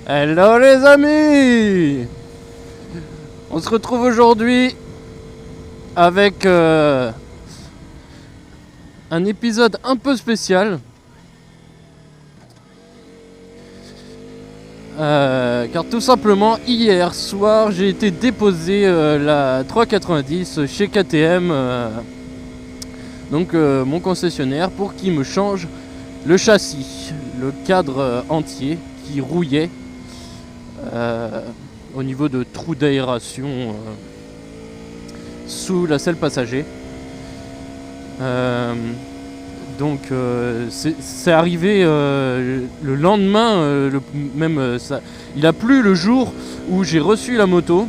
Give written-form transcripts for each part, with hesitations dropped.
Hello les amis. On se retrouve aujourd'hui avec un épisode un peu spécial. Car tout simplement hier soir j'ai été déposer la 390 chez KTM, donc mon concessionnaire, pour qu'il me change le châssis, le cadre entier qui rouillait au niveau de trous d'aération sous la selle passager. Donc c'est arrivé le lendemain, il a plu le jour où j'ai reçu la moto,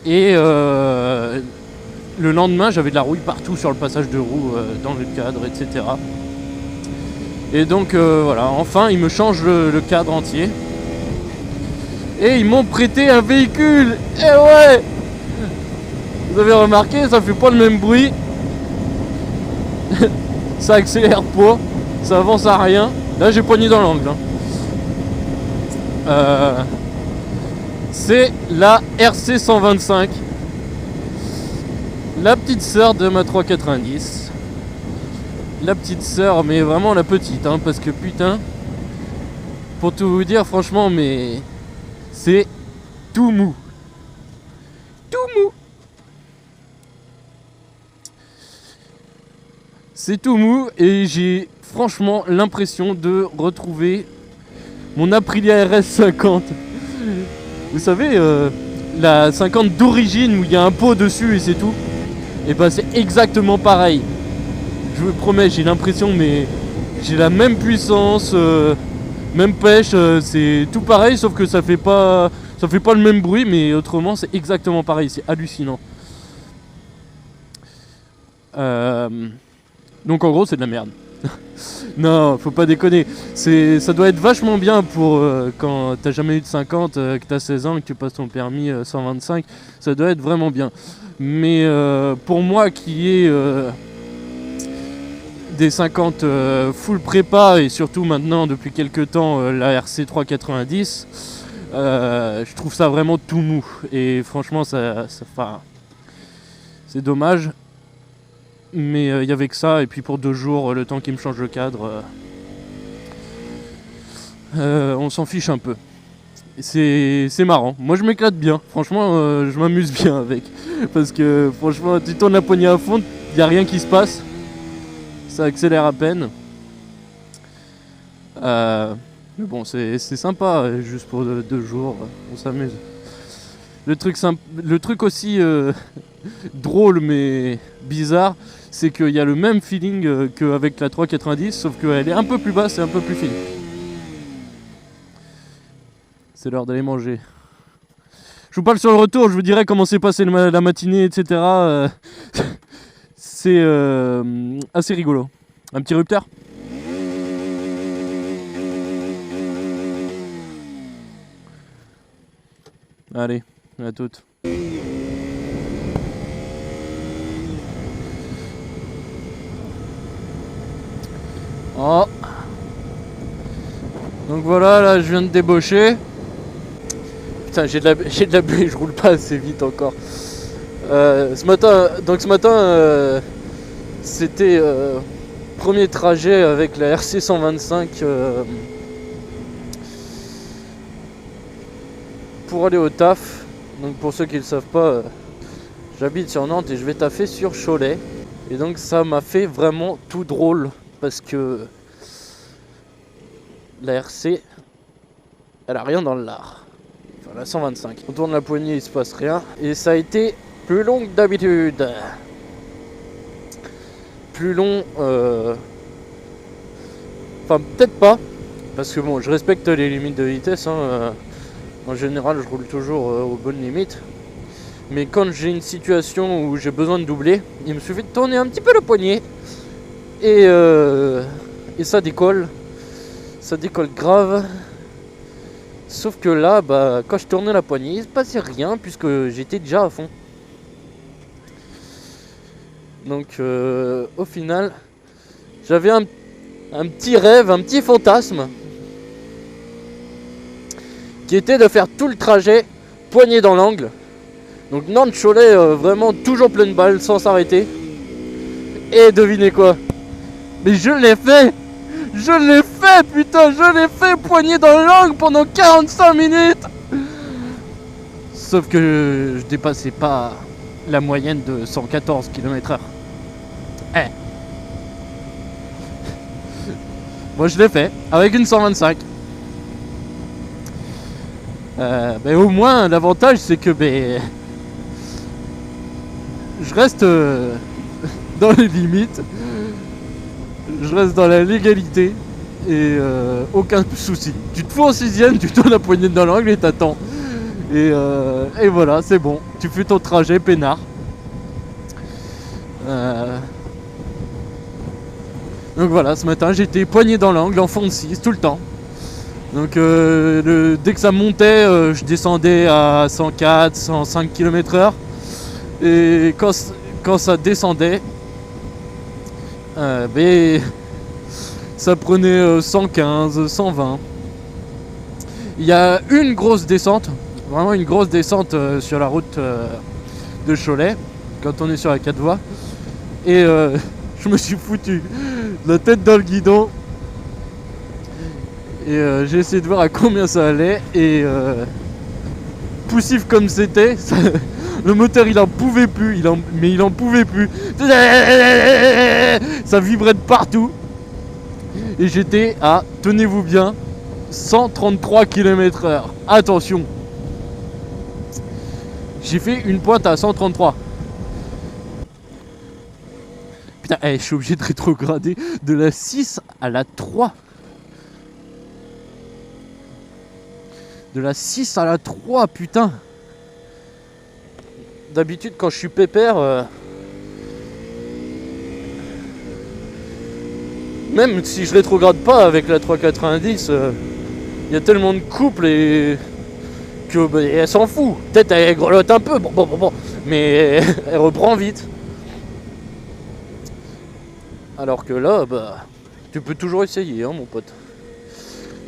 et le lendemain j'avais de la rouille partout sur le passage de roue, dans le cadre, etc. Et donc voilà, enfin ils me changent le cadre entier et ils m'ont prêté un véhicule. Et ouais, vous avez remarqué, ça fait pas le même bruit. Ça accélère pas, ça avance à rien. Là j'ai poigné dans l'angle. C'est la RC 125, la petite sœur de ma 390. La petite sœur, mais vraiment la petite, hein, parce que putain, pour tout vous dire, franchement, mais c'est tout mou. Tout mou. C'est tout mou, et j'ai franchement l'impression de retrouver mon Aprilia RS 50. Vous savez, la 50 d'origine où il y a un pot dessus et c'est tout. Et bah c'est exactement pareil. Je vous promets, j'ai l'impression, mais j'ai la même puissance, même pêche, c'est tout pareil, sauf que ça fait pas le même bruit, mais autrement c'est exactement pareil, c'est hallucinant. Donc en gros c'est de la merde. Non, faut pas déconner. Ça doit être vachement bien pour quand t'as jamais eu de 50, que t'as 16 ans, que tu passes ton permis 125. Ça doit être vraiment bien. Mais pour moi qui ai des 50 full prépa, et surtout maintenant depuis quelques temps la RC 390, je trouve ça vraiment tout mou. Et franchement c'est dommage. Mais il y avait que ça, et puis pour 2 jours, le temps qu'il me change le cadre, on s'en fiche un peu. C'est marrant, moi je m'éclate bien, franchement je m'amuse bien avec. Parce que franchement tu tournes la poignée à fond, il n'y a rien qui se passe. Ça accélère à peine. Mais bon, c'est sympa, juste pour 2 jours, on s'amuse. Le truc aussi drôle mais bizarre, c'est qu'il y a le même feeling qu'avec la 390, sauf qu'elle est un peu plus basse et un peu plus fine. C'est l'heure d'aller manger. Je vous parle sur le retour, je vous dirai comment s'est passée la matinée, etc. C'est assez rigolo. Un petit rupteur. Allez, à toutes. Oh. Donc voilà, là je viens de débaucher. Putain, j'ai de la buée, je roule pas assez vite encore. Ce matin, c'était premier trajet avec la RC 125 pour aller au taf. Donc pour ceux qui ne le savent pas, j'habite sur Nantes et je vais taffer sur Cholet. Et donc ça m'a fait vraiment tout drôle, parce que la RC, elle a rien dans le lard. Enfin la 125. On tourne la poignée, il se passe rien. Et ça a été plus long que d'habitude. Plus long, enfin peut-être pas, parce que bon, je respecte les limites de vitesse, hein. En général je roule toujours aux bonnes limites. Mais quand j'ai une situation où j'ai besoin de doubler, il me suffit de tourner un petit peu le poignet, et ça décolle. Ça décolle grave. Sauf que là, bah, quand je tournais la poignée, il se passait rien, puisque j'étais déjà à fond. Donc au final, j'avais un petit rêve, un petit fantasme qui était de faire tout le trajet poigné dans l'angle. Donc Nantes-Cholet, vraiment toujours pleine balle sans s'arrêter. Et devinez quoi? Mais je l'ai fait! Je l'ai fait, putain, je l'ai fait poigné dans l'angle pendant 45 minutes. Sauf que je dépassais pas la moyenne de 114 km/h. Moi je l'ai fait avec une 125. Mais au moins l'avantage c'est que je reste dans les limites. Je reste dans la légalité et aucun souci. Tu te fous en 6ème, tu tournes la poignée dans l'angle et t'attends. Et voilà, c'est bon. Tu fais ton trajet peinard. Donc voilà, ce matin j'étais poigné dans l'angle en fond de 6 tout le temps. Donc dès que ça montait, je descendais à 104, 105 km/h. Et quand ça descendait, ça prenait 115, 120. Il y a une grosse descente, vraiment une grosse descente sur la route de Cholet, quand on est sur la 4 voies. Et je me suis foutu la tête dans le guidon. Et j'ai essayé de voir à combien ça allait. Et poussif comme c'était, le moteur il en pouvait plus, mais il en pouvait plus. Ça vibrait de partout. Et j'étais à, tenez-vous bien, 133 km/h. Attention, j'ai fait une pointe à 133. Putain, je suis obligé de rétrograder de la 6 à la 3. De la 6 à la 3, putain. D'habitude quand je suis pépère, même si je rétrograde pas avec la 390, il y a tellement de couples et que elle s'en fout. Peut-être elle grelotte un peu, bon, mais elle reprend vite. Alors que là, tu peux toujours essayer, hein, mon pote.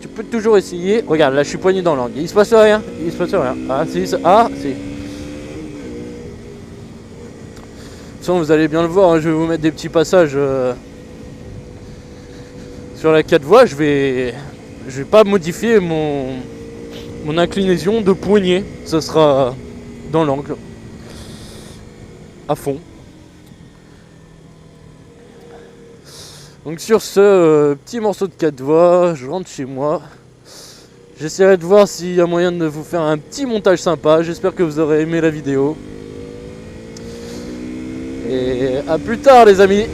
Tu peux toujours essayer. Regarde, là je suis poigné dans l'angle. Il se passe rien. Ah si, si. De toute façon, vous allez bien le voir, hein, je vais vous mettre des petits passages sur la 4 voies. Je vais pas modifier mon inclinaison de poignet. Ça sera dans l'angle. À fond. Donc sur ce petit morceau de 4 voies, je rentre chez moi. J'essaierai de voir s'il y a moyen de vous faire un petit montage sympa. J'espère que vous aurez aimé la vidéo. Et à plus tard les amis.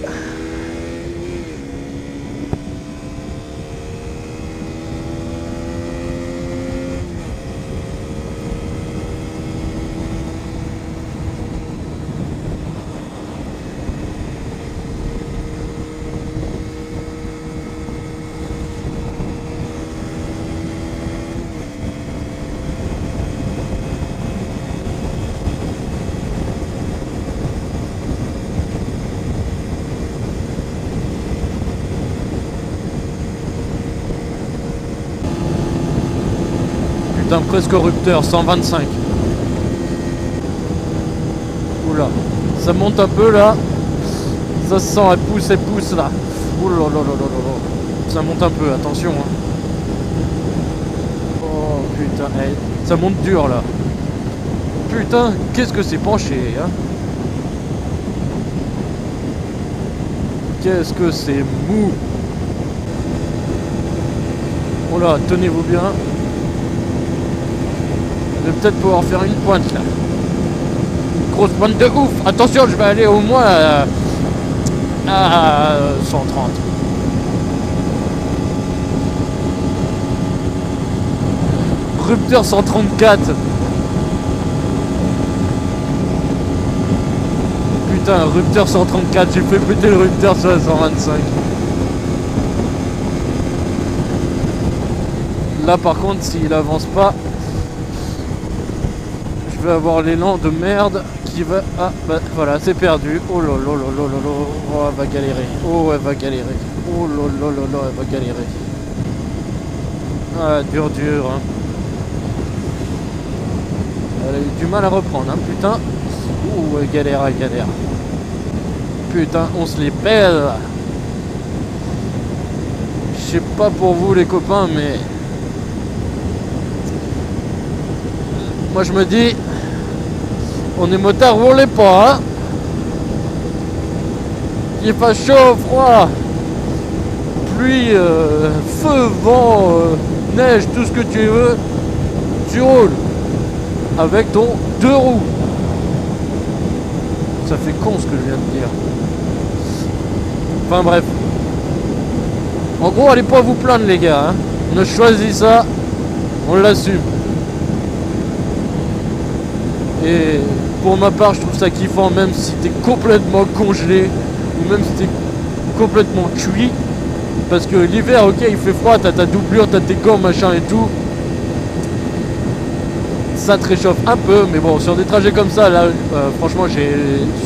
Putain, presque rupteur, 125. Oula, ça monte un peu là. Ça se sent, elle pousse là. Oula, ça monte un peu, attention. Hein. Oh putain, ça monte dur là. Putain, qu'est-ce que c'est penché, hein. Qu'est-ce que c'est mou. Oh là, tenez-vous bien. Je vais peut-être pouvoir faire une pointe là. Une grosse pointe de ouf. Attention, je vais aller au moins à 130. Rupteur 134. Putain, rupteur 134. J'ai fait péter le rupteur sur la 125. Là par contre, s'il avance pas, je vais avoir l'élan de merde qui va... Ah bah voilà, c'est perdu. Oh là là là là là là. Oh, elle va galérer. Oh, elle va galérer. Oh là là là là, elle va galérer. Ah, dur, hein. Elle a eu du mal à reprendre, hein, putain. Ouh, galère, galère. Putain, on se les pèle. Je sais pas pour vous les copains, mais moi je me dis, on est motard ou on l'est pas, hein. Il fait chaud, froid, pluie, feu, vent, neige, tout ce que tu veux, tu roules avec ton 2 roues. Ça fait con ce que je viens de dire. Enfin bref. En gros, allez pas vous plaindre les gars, hein. On a choisi ça, on l'assume. Et pour ma part, je trouve ça kiffant, même si t'es complètement congelé ou même si t'es complètement cuit. Parce que l'hiver, ok, il fait froid, t'as ta doublure, t'as tes gants, machin et tout. Ça te réchauffe un peu, mais bon, sur des trajets comme ça, là, franchement, j'ai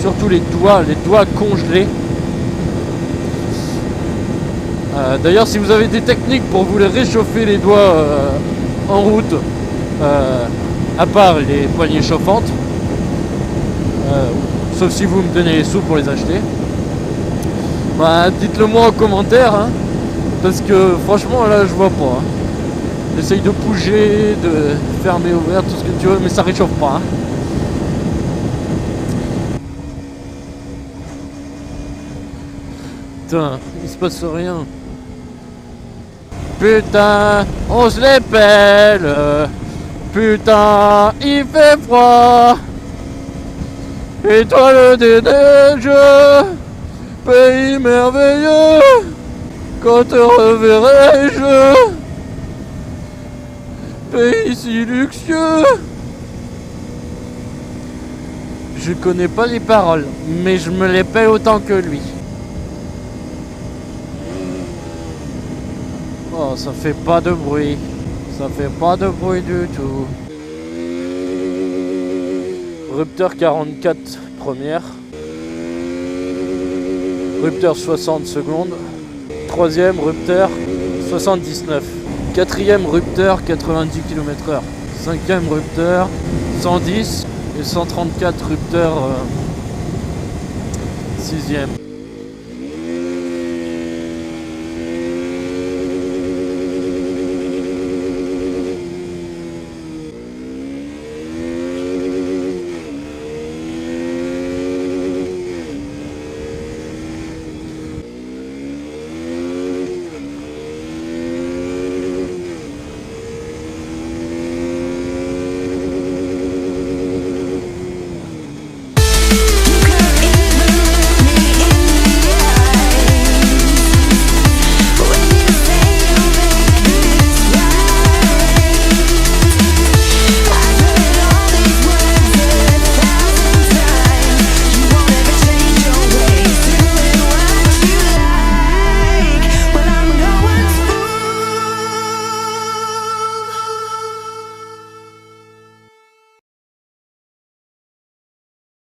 surtout les doigts congelés. D'ailleurs, si vous avez des techniques pour vous les réchauffer les doigts en route, à part les poignées chauffantes, sauf si vous me donnez les sous pour les acheter, bah, dites-le moi en commentaire, hein, parce que franchement là je vois pas. Hein. J'essaye de bouger, de fermer, ouvrir, tout ce que tu veux, mais ça réchauffe pas. Hein. Putain, il se passe rien. Putain, on se les pèle. Putain, il fait froid. Étoile des neiges, pays merveilleux, quand te reverrai-je, pays si luxueux. Je connais pas les paroles, mais je me les pèle autant que lui. Oh, ça fait pas de bruit. Ça fait pas de bruit du tout. Rupteur 44 première. Rupteur 60 secondes. Troisième rupteur 79. Quatrième rupteur 90 km/h. Cinquième rupteur 110 et 134 rupteur sixième.